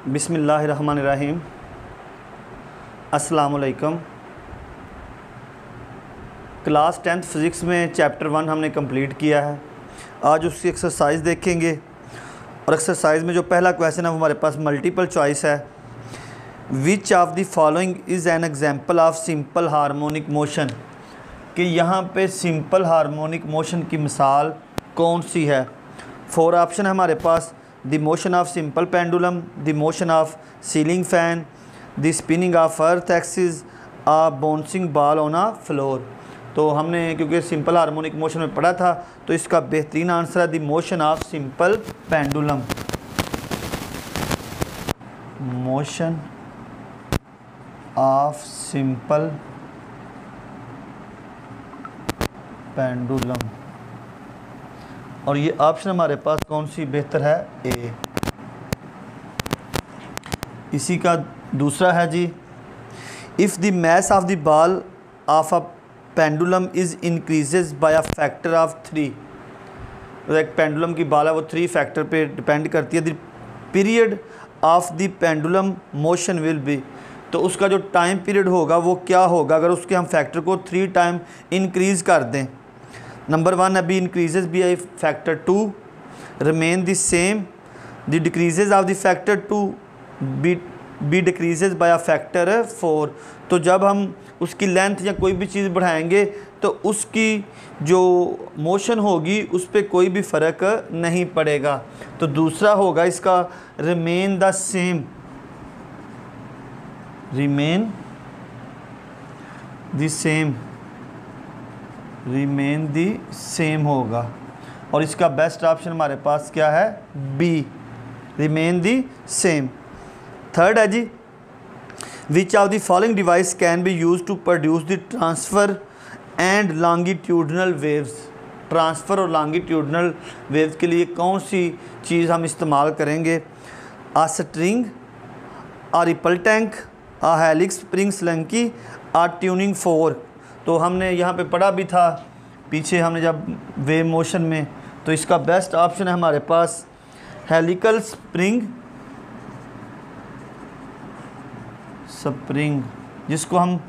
बिस्मिल्लाहिर्रहमानिर्रहीम। अस्सलाम वालेकुम। क्लास 10th फ़िज़िक्स में चैप्टर 1 हमने कंप्लीट किया है। आज उसकी एक्सरसाइज देखेंगे और एक्सरसाइज में जो पहला क्वेश्चन है वो हमारे पास मल्टीपल चॉइस है। विच of the following is an example of simple harmonic motion, कि यहाँ पे सिंपल हार्मोनिक मोशन की मिसाल कौन सी है। 4 ऑप्शन है हमारे पास। The motion of simple pendulum, the motion of ceiling fan, the spinning of earth axis, a bouncing ball on a floor. तो हमने क्योंकि सिंपल हार्मोनिक मोशन में पढ़ा था तो इसका बेहतरीन आंसर है the motion of simple pendulum. Motion of simple pendulum, और ये ऑप्शन हमारे पास कौन सी बेहतर है, ए। इसी का दूसरा है जी, if the mass of the ball of a pendulum is increases by a factor of 3। एक पेंडुलम की बॉल है वो 3 फैक्टर पे डिपेंड करती है। The period of the pendulum motion will be, तो उसका जो टाइम पीरियड होगा वो क्या होगा अगर उसके हम फैक्टर को 3 टाइम इंक्रीज़ कर दें। नंबर 1 अभी increases by a factor 2, remain the same, the decreases of the factor 2 be decreases by a factor 4। तो जब हम उसकी लेंथ या कोई भी चीज़ बढ़ाएंगे तो उसकी जो मोशन होगी उस पर कोई भी फ़र्क नहीं पड़ेगा। तो दूसरा होगा इसका remain the same, remain the same, remain the same होगा। और इसका बेस्ट ऑप्शन हमारे पास क्या है, B, remain the same. Third है जी, which of the following device can be use to produce the transverse and longitudinal waves. Transverse और लॉन्गिट्यूडनल वेव्स के लिए कौन सी चीज़ हम इस्तेमाल करेंगे, a string, a ripple tank, a helix spring slinky, a tuning fork. तो हमने यहाँ पे पढ़ा भी था पीछे हमने जब वेव मोशन में, तो इसका बेस्ट ऑप्शन है हमारे पास हेलिकल स्प्रिंग, स्प्रिंग जिसको हम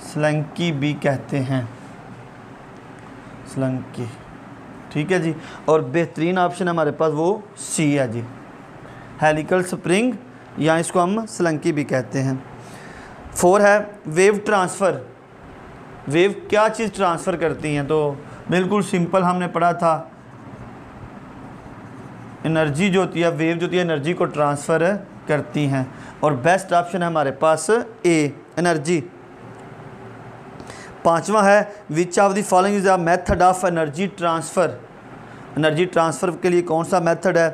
स्लंकी भी कहते हैं, स्लंकी। ठीक है जी। और बेहतरीन ऑप्शन हमारे पास वो सी है जी, हेलिकल स्प्रिंग, या इसको हम स्लंकी भी कहते हैं। 4 है वेव ट्रांसफ़र। वेव क्या चीज़ ट्रांसफ़र करती हैं, तो बिल्कुल सिंपल हमने पढ़ा था, एनर्जी जो होती है, वेव जो होती है एनर्जी को ट्रांसफ़र करती हैं। और बेस्ट ऑप्शन है हमारे पास ए, एनर्जी। 5वां है विच of the following is a method of energy transfer. Energy transfer के लिए कौन सा मेथड है,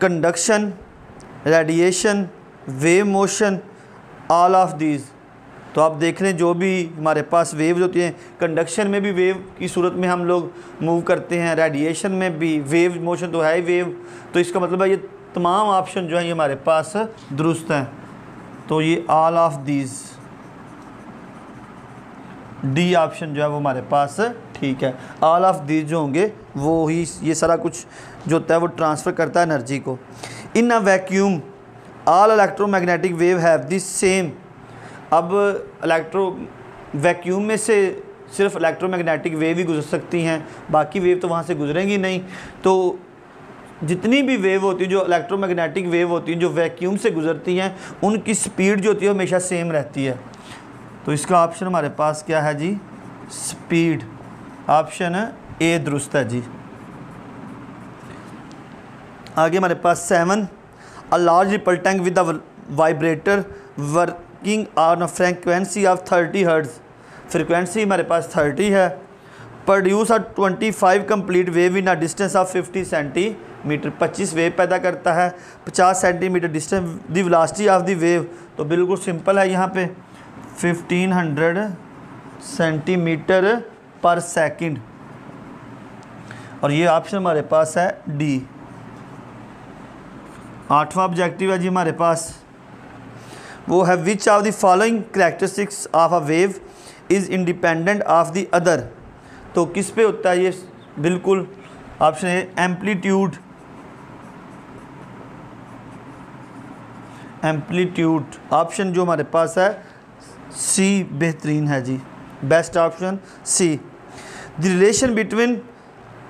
conduction, radiation, wave motion, all of these. तो आप देख रहे हैं जो भी हमारे पास वेव होती हैं, कंडक्शन में भी वेव की सूरत में हम लोग मूव करते हैं, रेडिएशन में भी वेव मोशन तो है ही वेव। तो इसका मतलब है ये तमाम ऑप्शन जो है ये हमारे पास दुरुस्त हैं। तो ये all of these, D option जो है वो हमारे पास ठीक है। ऑल ऑफ दीज जो होंगे वो ही ये सारा कुछ जो होता है वो ट्रांसफ़र करता है एनर्जी को। In a vacuum all electromagnetic wave have the same. अब वैक्यूम में से सिर्फ इलेक्ट्रोमैग्नेटिक वेव ही गुजर सकती हैं, बाकी वेव तो वहाँ से गुजरेंगी नहीं। तो जितनी भी वेव होती है, जो इलेक्ट्रोमैग्नेटिक वेव होती हैं जो वैक्यूम से गुजरती हैं, उनकी स्पीड जो होती है हमेशा सेम रहती है। तो इसका ऑप्शन हमारे पास क्या है जी, स्पीड। ऑप्शन ए दुरुस्त है जी। आगे हमारे पास 7, a large ripple tank with a vibrator working on a frequency of 30 hertz. Frequency हमारे पास 30 है। Produce a 25 complete wave in a distance of 50 centimetre. 25 wave पैदा करता है 50 centimetre distance. The velocity of the wave, तो बिल्कुल simple है यहाँ पे 1500 सेंटीमीटर पर सेकंड। और ये ऑप्शन हमारे पास है डी। 8वां ऑब्जेक्टिव है जी हमारे पास, वो है विच of the following characteristics of a wave is independent of the other. तो किस पे होता है ये, बिल्कुल ऑप्शन है एम्पलीट्यूड, एम्पलीट्यूड, ऑप्शन जो हमारे पास है सी बेहतरीन है जी, best option C. The relation between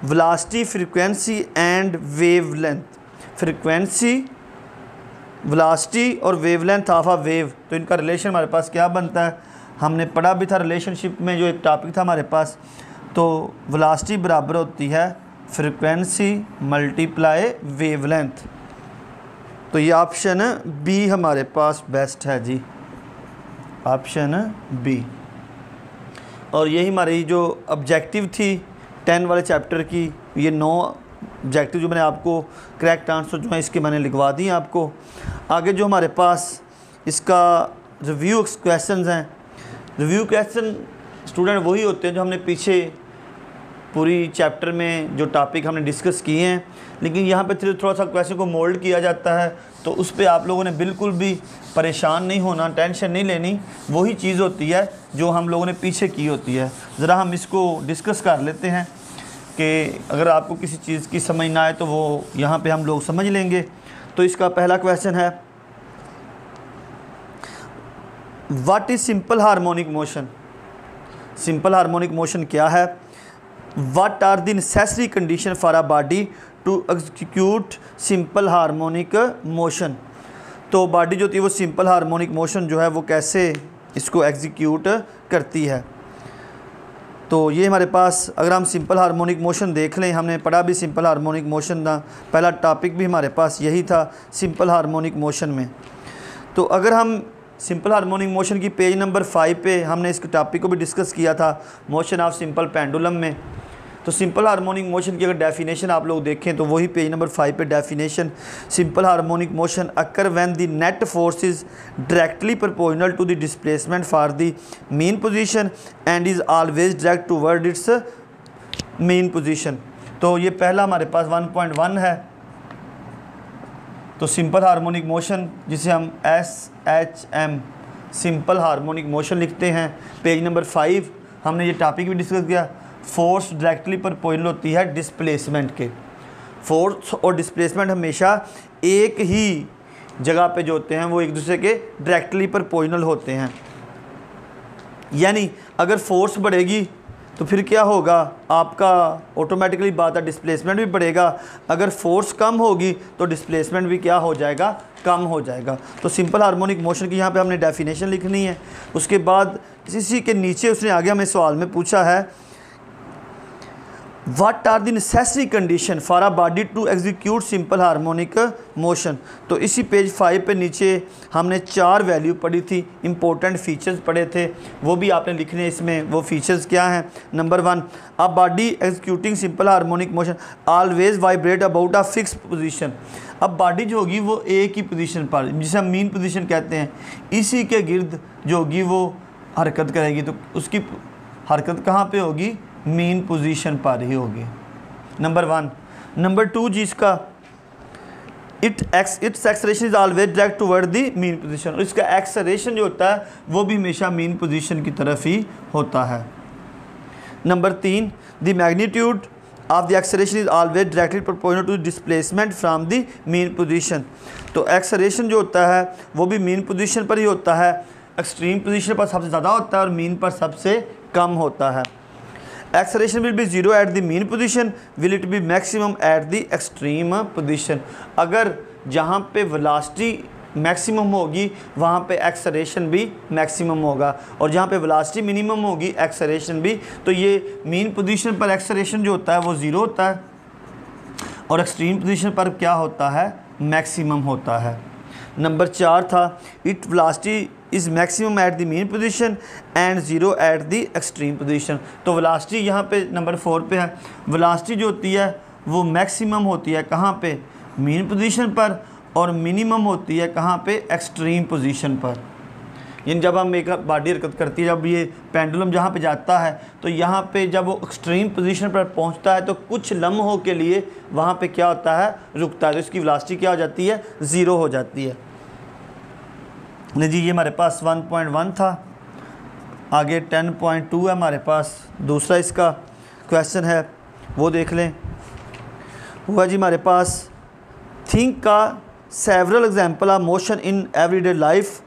velocity, frequency and wavelength, frequency, velocity और वेवलेंथ ऑफ अ वेव, तो इनका रिलेशन हमारे पास क्या बनता है, हमने पढ़ा भी था रिलेशनशिप में, जो एक टॉपिक था हमारे पास। तो वेलोसिटी बराबर होती है फ्रीक्वेंसी मल्टीप्लाई वेवलेंथ, तो ये ऑप्शन बी हमारे पास बेस्ट है जी, ऑप्शन बी। और यही हमारी जो ऑब्जेक्टिव थी 10 वाले चैप्टर की, ये 9 ऑब्जेक्टिव जो मैंने आपको करेक्ट आंसर जो है इसके मैंने लिखवा दी आपको। आगे जो हमारे पास इसका रिव्यू क्वेश्चंस हैं, रिव्यू क्वेश्चन स्टूडेंट वही होते हैं जो हमने पीछे पूरी चैप्टर में जो टॉपिक हमने डिस्कस किए हैं, लेकिन यहाँ पे थोड़ा सा क्वेश्चन को मोल्ड किया जाता है, तो उस पर आप लोगों ने बिल्कुल भी परेशान नहीं होना, टेंशन नहीं लेनी, वही चीज़ होती है जो हम लोगों ने पीछे की होती है। ज़रा हम इसको डिस्कस कर लेते हैं कि अगर आपको किसी चीज़ की समझ ना आए तो वो यहाँ पे हम लोग समझ लेंगे। तो इसका पहला क्वेश्चन है, what is simple harmonic motion, simple harmonic motion क्या है। What are the necessary condition for a body to execute simple harmonic motion, तो बॉडी जो होती है वो सिंपल हार्मोनिक मोशन जो है वो कैसे इसको एग्जीक्यूट करती है। तो ये हमारे पास अगर हम सिंपल हार्मोनिक मोशन देख लें, हमने पढ़ा भी सिंपल हार्मोनिक मोशन था, पहला टॉपिक भी हमारे पास यही था सिंपल हार्मोनिक मोशन में। तो अगर हम सिंपल हार्मोनिक मोशन की पेज नंबर 5 पे हमने इस टॉपिक को भी डिस्कस किया था, मोशन ऑफ सिंपल पेंडुलम में। तो सिंपल हार्मोनिक मोशन की अगर डेफिनेशन आप लोग देखें तो वही पेज नंबर 5 पे definition, simple harmonic motion occur when the net force is directly proportional to the displacement for the mean position and is always direct toward its mean position. तो ये पहला हमारे पास 1.1 है। तो सिंपल हार्मोनिक मोशन जिसे हम SHM simple harmonic motion लिखते हैं, पेज नंबर 5 हमने ये टॉपिक भी डिस्कस किया। फोर्स डायरेक्टली प्रोपोर्शनल होती है डिस्प्लेसमेंट के, फोर्स और डिस्प्लेसमेंट हमेशा एक ही जगह पे जो होते हैं वो एक दूसरे के डायरेक्टली प्रोपोर्शनल होते हैं। यानी अगर फोर्स बढ़ेगी तो फिर क्या होगा, आपका ऑटोमेटिकली बात है डिस्प्लेसमेंट भी बढ़ेगा, अगर फोर्स कम होगी तो डिस्प्लेसमेंट भी क्या हो जाएगा, कम हो जाएगा। तो सिंपल हार्मोनिक मोशन की यहाँ पे हमने डेफिनेशन लिखनी है। उसके बाद इसी के नीचे उसने आगे हमें सवाल में पूछा है, what are the necessary condition for a body to execute simple harmonic motion. तो इसी पेज 5 पे नीचे हमने 4 वैल्यू पढ़ी थी, इंपॉर्टेंट फीचर्स पढ़े थे, वो भी आपने लिखने इसमें। वो फीचर्स क्या हैं, number 1, a body executing simple harmonic motion always vibrate about a fix position. अब बॉडी जो होगी वो एक ही पोजीशन पर, जिसे हम मीन पोजीशन कहते हैं, इसी के गिर्द जो होगी वो हरकत करेगी। तो उसकी हरकत कहाँ पे होगी, मीन पोजीशन पर ही होगी, नंबर 1। नंबर 2 जिसका it's acceleration is always direct toward the mean position, और इसका एक्सेलरेशन जो होता है वो भी हमेशा मीन पोजीशन की तरफ ही होता है। Number 3, the magnitude of the acceleration is always directly proportional to displacement from the mean position. तो एक्सेलरेशन जो होता है वो भी मीन पोजीशन पर ही होता है, एक्सट्रीम पोजीशन पर सबसे ज़्यादा होता है और मीन पर सबसे कम होता है। Acceleration will be 0 at the mean position, will it be maximum at the extreme position. अगर जहाँ पे वेलोसिटी मैक्सिमम होगी वहाँ पे एक्सेलरेशन भी मैक्सिमम होगा, और जहाँ पे वेलोसिटी मिनिमम होगी एक्सेलरेशन भी। तो ये मीन पोजीशन पर एक्सेलरेशन जो होता है वो 0 होता है, और एक्सट्रीम पोजीशन पर क्या होता है, मैक्सिमम होता है। नंबर 4 था, it velocity is maximum at the mean position and 0 at the extreme position. तो वेलोसिटी यहाँ पे नंबर 4 पे है, वेलोसिटी जो होती है वो मैक्सिमम होती है कहाँ पे, मीन पोजीशन पर, और मिनिमम होती है कहाँ पे, एक्सट्रीम पोजीशन पर। यानी जब हम एक बॉडी हरकत करती है, जब ये पेंडुलम जहाँ पे जाता है तो यहाँ पे जब वो एक्सट्रीम पोजीशन पर पहुँचता है तो कुछ लम्हों के लिए वहाँ पे क्या होता है, रुकता है, तो इसकी वेलोसिटी क्या हो जाती है, 0 हो जाती है। नहीं जी, ये हमारे पास 1.1 था। आगे 10.2 है हमारे पास, दूसरा इसका क्वेश्चन है वो देख लें। हुआ जी हमारे पास, थिंक का several example of motion in everyday life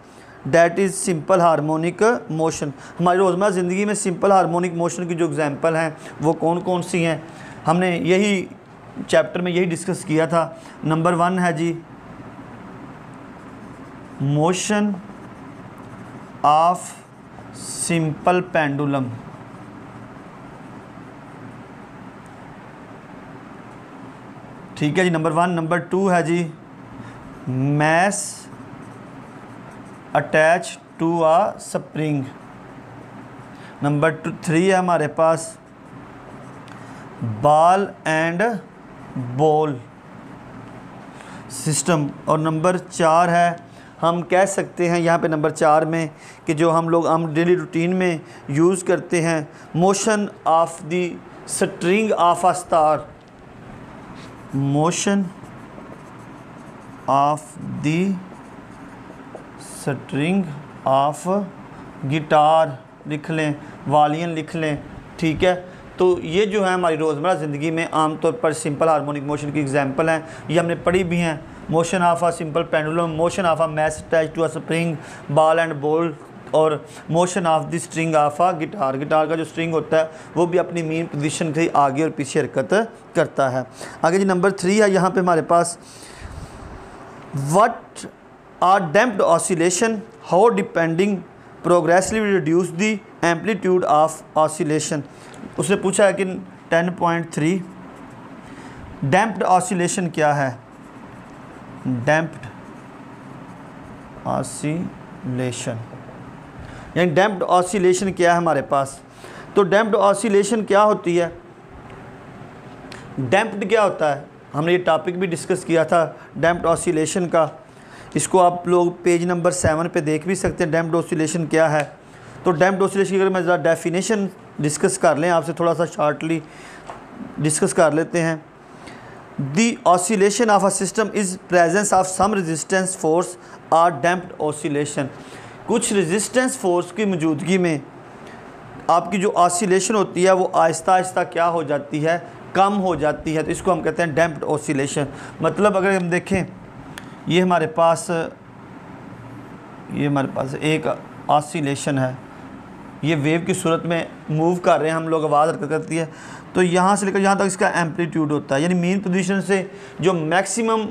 that is simple harmonic motion. हमारी रोज़मर्रा ज़िंदगी में सिंपल हार्मोनिक मोशन की जो एग्जाम्पल हैं वो कौन कौन सी हैं, हमने यही चैप्टर में यही डिस्कस किया था। नंबर 1 है जी मोशन ऑफ सिंपल पेंडुलम। ठीक है जी, नंबर 1। नंबर 2 है जी mass attach to a spring. Number 3 है हमारे पास बॉल एंड बॉल सिस्टम। और नंबर 4 है, हम कह सकते हैं यहाँ पे नंबर 4 में कि जो हम डेली रूटीन में यूज़ करते हैं, motion of the string of a star. Motion of the string of guitar लिख लें, वालियन लिख लें। ठीक है, तो ये जो है हमारी रोज़मर्रा ज़िंदगी में आमतौर पर सिंपल हार्मोनिक मोशन की एग्जांपल हैं। ये हमने पढ़ी भी हैं। Motion of a simple pendulum, motion of a mass attach to a spring, ball and ball, और motion of the string of a guitar. Guitar का जो स्ट्रिंग होता है वो भी अपनी मेन पोजीशन से आगे और पीछे हरकत करता है। आगे जी नंबर 3 है यहाँ पे हमारे पास what are damped oscillation, how depending progressively reduce the amplitude of oscillation. उसने पूछा है कि 10.3 डैम्प्ड ऑसिलेशन क्या है। डैम्प्ड ऑसिलेशन यानी डैम्प्ड ऑसिलेशन क्या है हमारे पास। तो डैम्प्ड ऑसिलेशन क्या होती है, डैम्प्ड क्या होता है, हमने ये टॉपिक भी डिस्कस किया था डैम्प्ड ऑसिलेशन का। इसको आप लोग पेज नंबर 7 पे देख भी सकते हैं डैम्प्ड ऑसिलेशन क्या है। तो डैम्प्ड ऑसिलेशन की अगर मैं ज़रा डेफिनेशन डिस्कस कर लें आपसे, थोड़ा सा शॉर्टली डिस्कस कर लेते हैं। The oscillation of a system is presence of some resistance force और डैम्प्ड ऑसिलेशन। कुछ रेजिस्टेंस फोर्स की मौजूदगी में आपकी जो ऑसिलेशन होती है वो आहिस्ता आहिस्ता क्या हो जाती है, कम हो जाती है। तो इसको हम कहते हैं डैम्प्ड ऑसिलेशन। मतलब अगर हम देखें ये हमारे पास एक ऑसिलेशन है, ये वेव की सूरत में मूव कर रहे हैं हम लोग, आवाज़ हरकत करती है। तो यहाँ से लेकर यहाँ तक इसका एम्पलीट्यूड होता है, यानी मेन पोजीशन से जो मैक्सिमम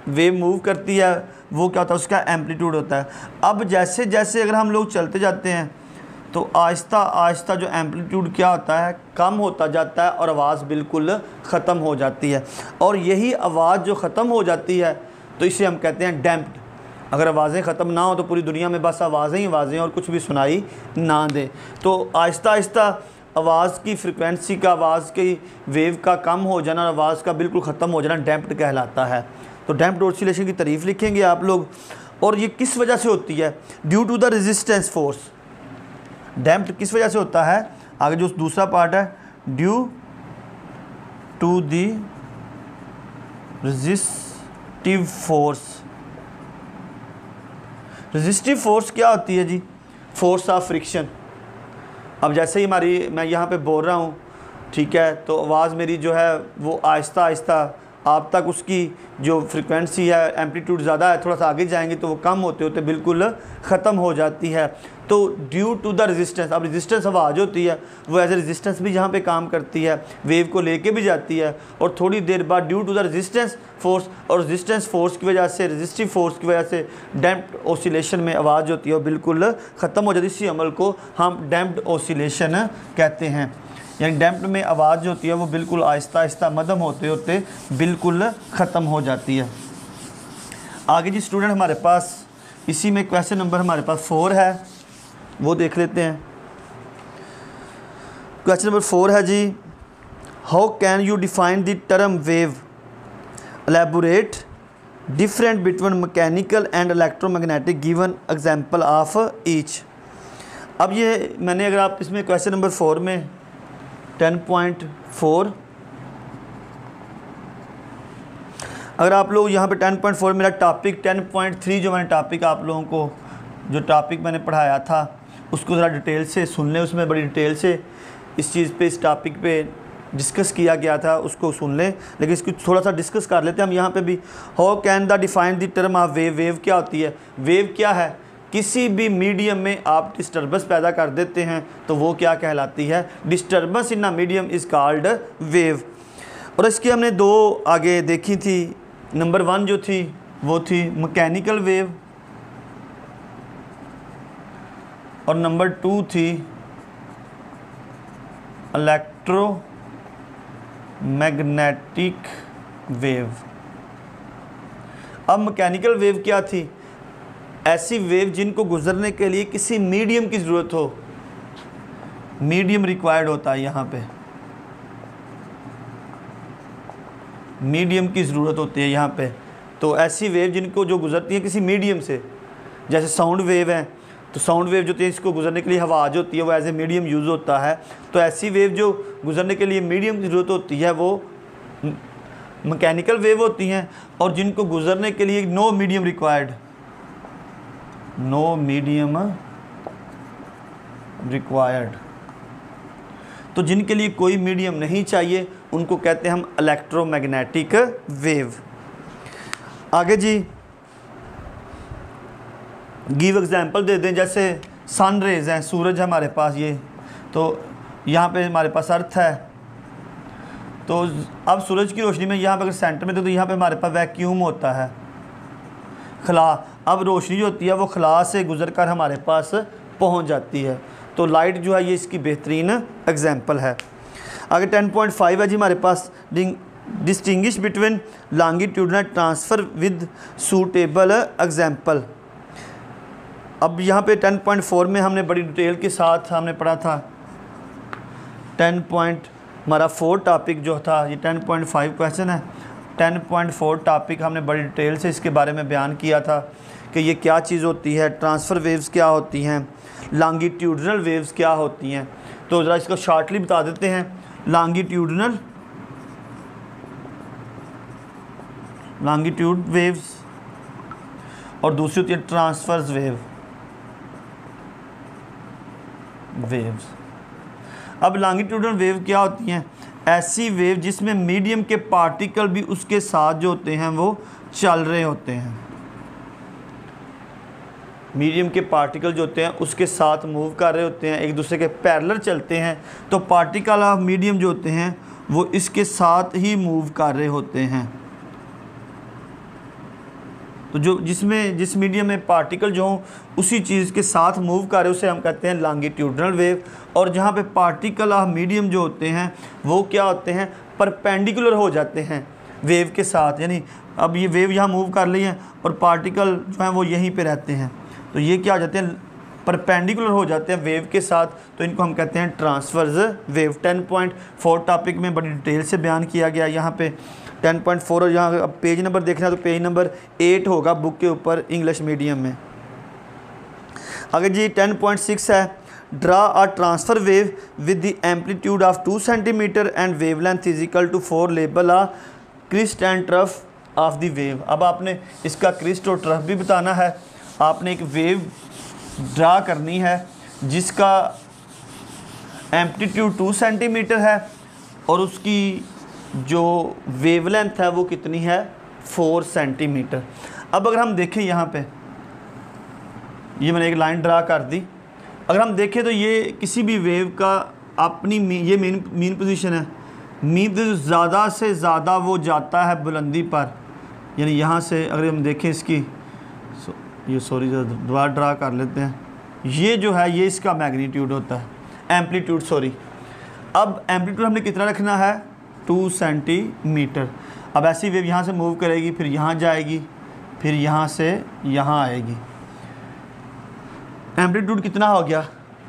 वेव मूव करती है वो क्या होता है, उसका एम्पलीट्यूड होता है। अब जैसे जैसे अगर हम लोग चलते जाते हैं तो आहिस्ता आहिस्ता जो एम्पलीट्यूड क्या होता है, कम होता जाता है और आवाज़ बिल्कुल ख़त्म हो जाती है। और यही आवाज़ जो ख़त्म हो जाती है तो इसे हम कहते हैं डैम्प्ड। अगर आवाज़ें ख़त्म ना हो तो पूरी दुनिया में बस आवाज़ें ही आवाज़ें और कुछ भी सुनाई ना दे। तो आहिस्ता आहिस्ता आवाज़ की फ्रिक्वेंसी का, आवाज़ की वेव का कम हो जाना, आवाज़ का बिल्कुल ख़त्म हो जाना डैम्प्ड कहलाता है। तो डैम्प्ड ऑसिलेशन की तारीफ़ लिखेंगे आप लोग। और ये किस वजह से होती है, due to the resistance force. Damped किस वजह से होता है, आगे जो दूसरा पार्ट है, due to the resistive force. Resistive force क्या होती है जी, फोर्स ऑफ फ्रिक्शन। अब जैसे ही मैं यहाँ पे बोल रहा हूँ, ठीक है, तो आवाज़ मेरी जो है वो आहिस्ता आहिस्ता आप तक उसकी जो फ्रिक्वेंसी है, एम्पलीट्यूड ज़्यादा है, थोड़ा सा आगे जाएंगे तो वो कम होते होते बिल्कुल ख़त्म हो जाती है। तो ड्यू टू द रेजिस्टेंस, अब रेजिस्टेंस आवाज़ होती है वो एज ए रेजिस्टेंस भी जहाँ पे काम करती है, वेव को लेके भी जाती है। और थोड़ी देर बाद due to the resistance force, और रेजिस्टेंस फोर्स की वजह से, रेजिस्टिव फोर्स की वजह से डैम्प्ड ऑसिलेशन में आवाज़ होती है वो बिल्कुल ख़त्म हो जाती है। इसी अमल को हम डैम्प्ड ऑसिलेशन कहते हैं। यानी डैम्प्ड में आवाज़ जो होती है वो बिल्कुल आहिस्ता आहिस्ता मध्यम होते होते बिल्कुल ख़त्म हो जाती है। आगे जी स्टूडेंट हमारे पास इसी में क्वेश्चन नंबर हमारे पास 4 है, वो देख लेते हैं। क्वेश्चन नंबर 4 है जी, how can you define the term wave, elaborate different between mechanical and electromagnetic, given example of each. अब ये मैंने, अगर आप इसमें क्वेश्चन नंबर 4 में 10.4, अगर आप लोग यहाँ पे 10.4 मेरा टॉपिक 10.3 जो मैंने टॉपिक आप लोगों को जो टॉपिक मैंने पढ़ाया था उसको ज़रा डिटेल से सुन लें। उसमें बड़ी डिटेल से इस चीज़ पे, इस टॉपिक पे डिस्कस किया गया था उसको सुन लें, लेकिन इसको थोड़ा सा डिस्कस कर लेते हैं हम यहाँ पे भी। How can the define the term of wave. Wave क्या होती है? वेव क्या है? किसी भी मीडियम में आप डिस्टर्बेंस पैदा कर देते हैं तो वो क्या कहलाती है? Disturbance in a medium is called wave. और इसकी हमने दो आगे देखी थी। नंबर 1 जो थी वो थी मैकेनिकल वेव, और नंबर 2 थी इलेक्ट्रोमैग्नेटिक वेव। अब मैकेनिकल वेव क्या थी? ऐसी वेव जिनको गुजरने के लिए किसी मीडियम की ज़रूरत हो, मीडियम रिक्वायर्ड होता है, यहाँ पे मीडियम की ज़रूरत होती है यहाँ पे। तो ऐसी वेव जिनको जो गुजरती है किसी मीडियम से, जैसे साउंड वेव है, तो साउंड वेव जो होती है इसको गुजरने के लिए हवा जो होती है वो एज ए मीडियम यूज़ होता है। तो ऐसी वेव जो गुजरने के लिए मीडियम की ज़रूरत होती है वो मैकेनिकल वेव होती हैं। और जिनको गुजरने के लिए no medium required, no medium required, तो जिनके लिए कोई मीडियम नहीं चाहिए उनको कहते हैं हम इलेक्ट्रोमैग्नेटिक वेव। आगे जी गिव एग्जांपल दे दें। जैसे सन रेज हैं, सूरज है हमारे पास ये, तो यहाँ पे हमारे पास अर्थ है, तो अब सूरज की रोशनी में यहाँ पे अगर सेंटर में तो यहाँ पे हमारे पास वैक्यूम होता है, खला। अब रोशनी जो होती है वो खला से गुजर कर हमारे पास पहुँच जाती है। तो लाइट जो है ये इसकी बेहतरीन एग्जांपल है। आगे 10.5 है जी हमारे पास, distinguish between longitudinal transverse with suitable example. अब यहाँ पे 10.4 में हमने बड़ी डिटेल के साथ हमने पढ़ा था। 10.4 टॉपिक जो था, ये 10.5 क्वेश्चन है। 10.4 टॉपिक हमने बड़ी डिटेल से इसके बारे में बयान किया था कि ये क्या चीज़ होती है, ट्रांसफ़र वेव्स क्या होती हैं, लॉन्गिट्यूडनल वेव्स क्या होती हैं। तो ज़रा इसको शॉर्टली बता देते हैं। लॉन्गिट्यूड वेव्स और दूसरी होती है ट्रांसफर्स वेव्स। अब लॉन्गिट्यूडनल वेव क्या होती हैं? ऐसी वेव जिसमें मीडियम के पार्टिकल भी उसके साथ जो होते हैं वो चल रहे होते हैं। मीडियम के पार्टिकल जो होते हैं उसके साथ मूव कर रहे होते हैं, एक दूसरे के पैरेलल चलते हैं। तो पार्टिकल ऑफ मीडियम जो होते हैं वो इसके साथ ही मूव कर रहे होते हैं। तो जो जिस मीडियम में पार्टिकल जो हों उसी चीज़ के साथ मूव कर रहे उसे हम कहते हैं लॉन्गिट्यूडनल वेव। और जहाँ पे पार्टिकल ऑफ मीडियम जो होते हैं वो क्या होते हैं? परपेंडिकुलर हो जाते हैं वेव के साथ। यानी अब ये वेव यहाँ मूव कर रही है और पार्टिकल जो हैं वो यहीं पे रहते हैं, तो ये क्या हो जाते हैं? परपेंडिकुलर हो जाते हैं वेव के साथ। तो इनको हम कहते हैं ट्रांसवर्स वेव। 10.4 टॉपिक में बड़ी डिटेल से बयान किया गया यहाँ पे 10.4। और यहाँ अब पेज नंबर देखना तो पेज नंबर 8 होगा बुक के ऊपर इंग्लिश मीडियम में। आगे जी 10.6 है, draw a transverse wave with the amplitude of 2 centimetre and wavelength is equal to 4, label a crest and trough of the wave. अब आपने इसका क्रिस्ट और ट्रफ भी बताना है। आपने एक वेव ड्रा करनी है जिसका एम्पलीट्यूड 2 सेंटीमीटर है और उसकी जो वेवलेंथ है वो कितनी है? 4 सेंटीमीटर। अब अगर हम देखें यहाँ पे, ये मैंने एक लाइन ड्रा कर दी। अगर हम देखें तो ये किसी भी वेव का अपनी ये मीन पोजीशन है। मीन ज़्यादा से ज़्यादा वो जाता है बुलंदी पर, यानी यहाँ से अगर हम देखें इसकी ये दोबारा ड्रा कर लेते हैं। ये जो है ये इसका मैग्नीट्यूड होता है, एम्पलीट्यूड सॉरी। अब एम्पलीट्यूड हमने कितना रखना है? 2 सेंटीमीटर। अब ऐसी वेव यहाँ से मूव करेगी, फिर यहाँ जाएगी, फिर यहाँ से यहाँ आएगी। एम्पलीट्यूड कितना हो गया?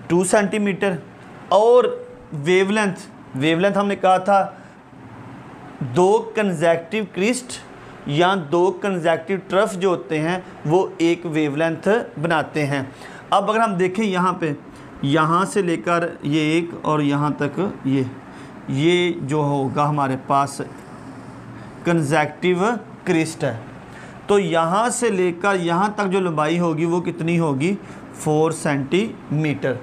2 सेंटीमीटर। और वेवलेंथ हमने कहा था 2 कंसेक्टिव क्रिस्ट या 2 कंसेक्टिव ट्रफ जो होते हैं वो एक वेवलेंथ बनाते हैं। अब अगर हम देखें यहाँ पे, यहाँ से लेकर ये एक और यहाँ तक ये जो होगा हमारे पास कंसेक्टिव क्रिस्ट है। तो यहाँ से लेकर यहाँ तक जो लंबाई होगी वो कितनी होगी? 4 सेंटीमीटर।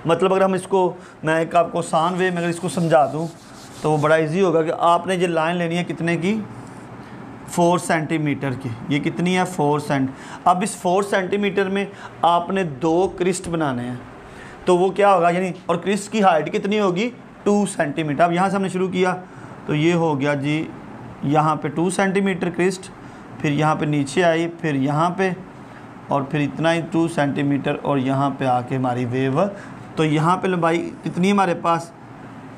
मतलब अगर हम इसको, मैं एक आपको आसान वे में अगर इसको समझा दूँ तो वो बड़ा इजी होगा कि आपने ये लाइन लेनी है कितने की, 4 सेंटीमीटर की। ये कितनी है, 4 सेंट। अब इस 4 सेंटीमीटर में आपने 2 क्रिस्ट बनाने हैं, तो वो क्या होगा यानी, और क्रिस्ट की हाइट कितनी होगी, 2 सेंटीमीटर। अब यहाँ से हमने शुरू किया तो ये हो गया जी यहाँ पे 2 सेंटीमीटर क्रिस्ट, फिर यहाँ पे नीचे आई, फिर यहाँ पे, और फिर इतना ही 2 सेंटीमीटर, और यहाँ पे आके हमारी वेव। तो यहाँ पे लंबाई कितनी है हमारे पास,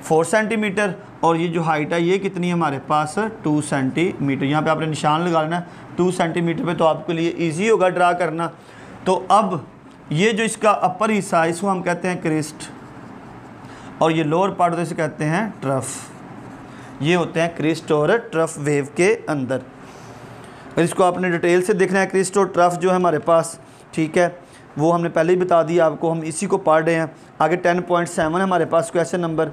4 सेंटीमीटर, और ये जो हाइट है ये कितनी है हमारे पास, 2 सेंटीमीटर। यहाँ पे आपने निशान लगा लेना 2 सेंटीमीटर पे, तो आपके लिए इजी होगा ड्रा करना। तो अब ये जो इसका अपर हिस्सा है इसको हम कहते हैं क्रिस्ट, और ये लोअर पार्ट होता है इसे कहते हैं ट्रफ। ये होते हैं क्रिस्ट और ट्रफ वेव के अंदर। और इसको आपने डिटेल से देखना है, क्रिस्ट और ट्रफ जो है हमारे पास, ठीक है, वो हमने पहले ही बता दिया आपको, हम इसी को पढ़ रहे हैं। आगे 10.7 है हमारे पास question number,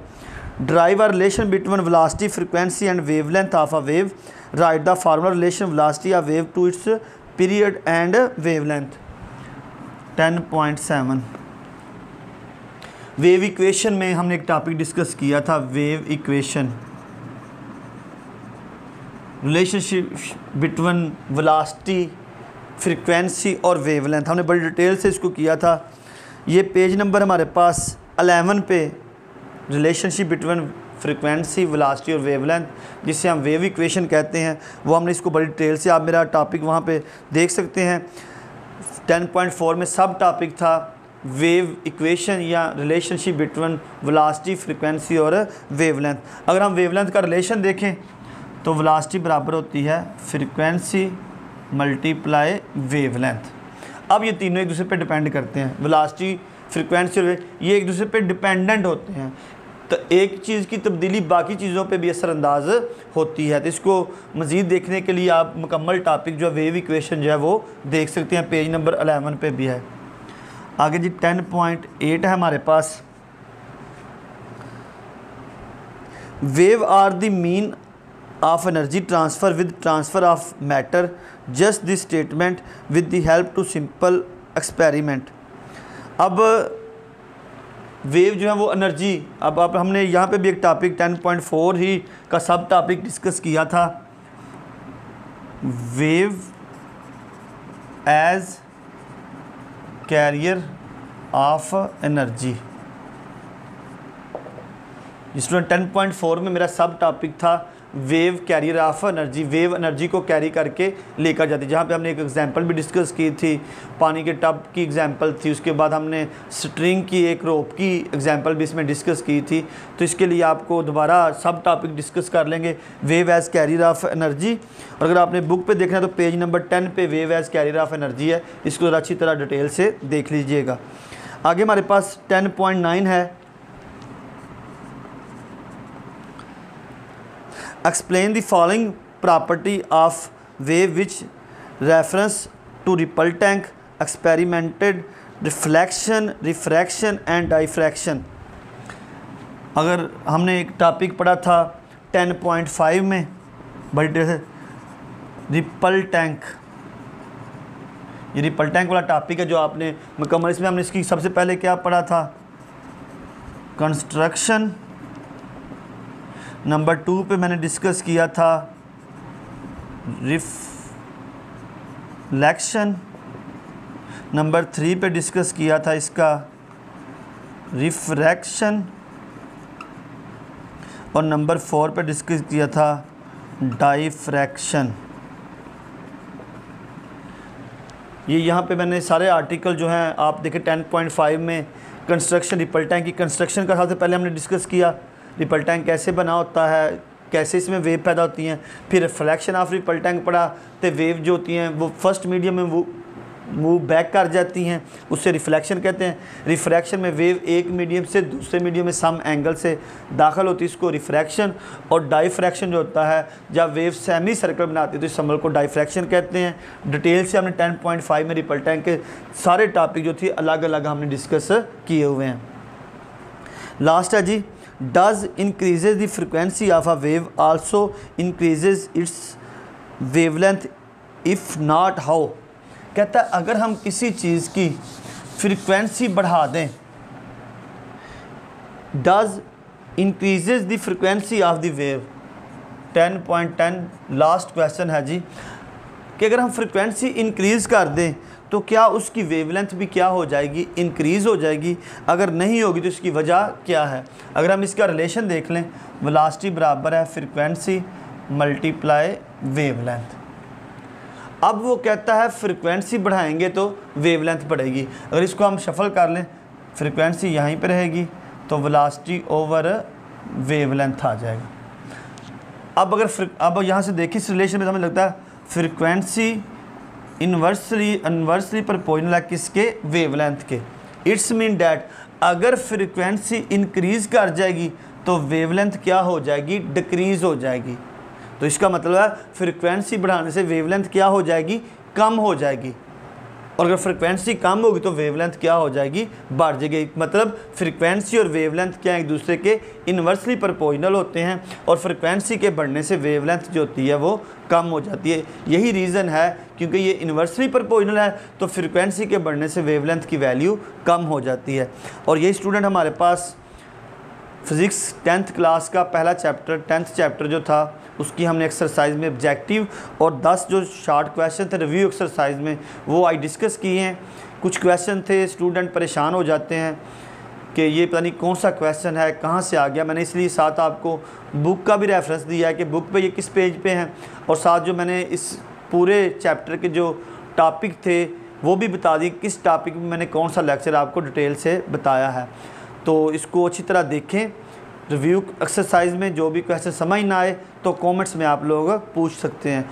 drive a relation between velocity frequency and wavelength of a wave, write the formula relation velocity of wave to its period and wavelength. 10.7 wave equation में हमने एक टॉपिक डिस्कस किया था, wave equation, relationship between velocity frequency और wavelength. हमने बड़ी detail से इसको किया था। ये पेज नंबर हमारे पास 11 पे रिलेशनशिप बिटवीन फ्रीक्वेंसी वेलोसिटी और वेवलेंथ, जिसे हम वेव इक्वेशन कहते हैं, वो हमने इसको बड़ी डिटेल से, आप मेरा टॉपिक वहाँ पे देख सकते हैं। 10.4 में सब टॉपिक था वेव इक्वेशन या रिलेशनशिप बिटवीन वेलोसिटी फ्रीक्वेंसी और वेवलेंथ। अगर हम वेवलेंथ का रिलेशन देखें तो वेलोसिटी बराबर होती है फ्रीक्वेंसी मल्टीप्लाई वेवलेंथ। अब ये तीनों एक दूसरे पे डिपेंड करते हैं, वेलोसिटी, फ्रीक्वेंसी और ये एक दूसरे पे डिपेंडेंट होते हैं। तो एक चीज़ की तब्दीली बाकी चीज़ों पे भी असरअंदाज होती है। तो इसको मज़ीद देखने के लिए आप मुकम्मल टॉपिक जो वेव इक्वेशन जो है वो देख सकते हैं, पेज नंबर 11 पे भी है। आगे जी 10.8 है हमारे पास, wave are the mean of energy transfer with transfer of matter, just this statement with the help to simple experiment. अब वेव जो है वो एनर्जी, अब हमने यहाँ पे भी एक टॉपिक 10.4 ही का सब टॉपिक डिस्कस किया था, wave as carrier of energy. Student 10.4 में मेरा सब टॉपिक था wave carrier of energy, wave energy को कैरी करके लेकर जाती है। जहाँ पे हमने एक एग्जांपल भी डिस्कस की थी, पानी के टब की एग्जांपल थी, उसके बाद हमने स्ट्रिंग की, एक रोप की एग्जांपल भी इसमें डिस्कस की थी। तो इसके लिए आपको दोबारा सब टॉपिक डिस्कस कर लेंगे, wave as carrier of energy. और अगर आपने बुक पे देखना है तो पेज नंबर 10 पे wave as carrier of energy है, इसको ज़रा अच्छी तरह डिटेल से देख लीजिएगा। आगे हमारे पास 10.9 है, explain the following property of wave which reference to ripple tank, experimented reflection, refraction and diffraction। अगर हमने एक टॉपिक पढ़ा था 10.5 में बड़ी देर से, रिपल टैंक, ये रिपल टैंक वाला टॉपिक है जो आपने मुकम्मल, इसमें हमने इसकी सबसे पहले क्या पढ़ा था, कंस्ट्रक्शन। नंबर 2 पे मैंने डिस्कस किया था रिफ्लेक्शन, नंबर 3 पे डिस्कस किया था इसका रिफ्रैक्शन, और नंबर 4 पे डिस्कस किया था डाइफ्रैक्शन। ये यहाँ पे मैंने सारे आर्टिकल जो हैं आप देखें 10.5 में कंस्ट्रक्शन, रिपल टैंक की कंस्ट्रक्शन का सबसे पहले हमने डिस्कस किया, रिपल टैंक कैसे बना होता है, कैसे इसमें वेव पैदा होती हैं। फिर रिफ्लेक्शन ऑफ रिपल टैंक पढ़ा, तो वेव जो होती हैं वो फर्स्ट मीडियम में वो मूव बैक कर जाती हैं, उससे रिफ्लेक्शन कहते हैं। रिफ्रैक्शन में वेव एक मीडियम से दूसरे मीडियम में सम एंगल से दाखिल होती है, इसको रिफ्रैक्शन। और डाइफ्रैक्शन जो होता है जब वेव सेमी सर्कल बनाती है तो इस अमल को डाइफ्रैक्शन कहते हैं। डिटेल से हमने 10.5 में रिपल टैंक के सारे टॉपिक जो थी अलग अलग हमने डिस्कस किए हुए हैं। लास्ट है जी, does increases the frequency of a wave also increases its wavelength, if not how. कहता है अगर हम किसी चीज़ की फ्रीक्वेंसी बढ़ा दें does increases the frequency of the wave. 10.10 last question है जी कि अगर हम फ्रिक्वेंसी इंक्रीज़ कर दें तो क्या उसकी वेवलेंथ भी क्या हो जाएगी, इंक्रीज़ हो जाएगी। अगर नहीं होगी तो इसकी वजह क्या है। अगर हम इसका रिलेशन देख लें, वेलोसिटी बराबर है फ्रिक्वेंसी मल्टीप्लाई वेवलेंथ। अब वो कहता है फ्रिक्वेंसी बढ़ाएंगे तो वेवलेंथ बढ़ेगी। अगर इसको हम शफल कर लें, फ्रिक्वेंसी यहीं पर रहेगी तो वेलोसिटी ओवर वेवलेंथ आ जाएगा। अब यहाँ से देखिए इस रिलेशन में हमें लगता है फ्रिक्वेंसी इन्वर्सली प्रोपोर्शनल है किसके, वेवलेंथ के। इट्स मीन डैट अगर फ्रिक्वेंसी इंक्रीज़ कर जाएगी तो वेवलेंथ क्या हो जाएगी, डिक्रीज़ हो जाएगी। तो इसका मतलब है फ्रिक्वेंसी बढ़ाने से वेवलेंथ क्या हो जाएगी, कम हो जाएगी। और अगर फ्रिक्वेंसी कम होगी तो वेवलेंथ क्या हो जाएगी, बढ़ जाएगी। मतलब फ्रिक्वेंसी और वेवलेंथ क्या एक दूसरे के इन्वर्सली प्रोपोर्शनल होते हैं और फ्रिक्वेंसी के बढ़ने से वेवलेंथ जो होती है वो कम हो जाती है। यही रीज़न है, क्योंकि ये इन्वर्सली प्रोपोर्शनल है तो फ्रिक्वेंसी के बढ़ने से वेवलेंथ की वैल्यू कम हो जाती है। और यही स्टूडेंट हमारे पास फिज़िक्स 10th क्लास का पहला चैप्टर 10th चैप्टर जो था उसकी हमने एक्सरसाइज में ऑब्जेक्टिव और 10 जो शॉर्ट क्वेश्चन थे रिव्यू एक्सरसाइज में वो आज डिस्कस किए हैं। कुछ क्वेश्चन थे स्टूडेंट परेशान हो जाते हैं कि ये पता नहीं कौन सा क्वेश्चन है, कहाँ से आ गया। मैंने इसलिए साथ आपको बुक का भी रेफरेंस दिया है कि बुक पे ये किस पेज पे हैं, और साथ जो मैंने इस पूरे चैप्टर के जो टॉपिक थे वो भी बता दी किस टॉपिक में मैंने कौन सा लेक्चर आपको डिटेल से बताया है। तो इसको अच्छी तरह देखें। रिव्यू एक्सरसाइज में जो भी क्वेश्चन समझ ना आए तो कमेंट्स में आप लोग पूछ सकते हैं।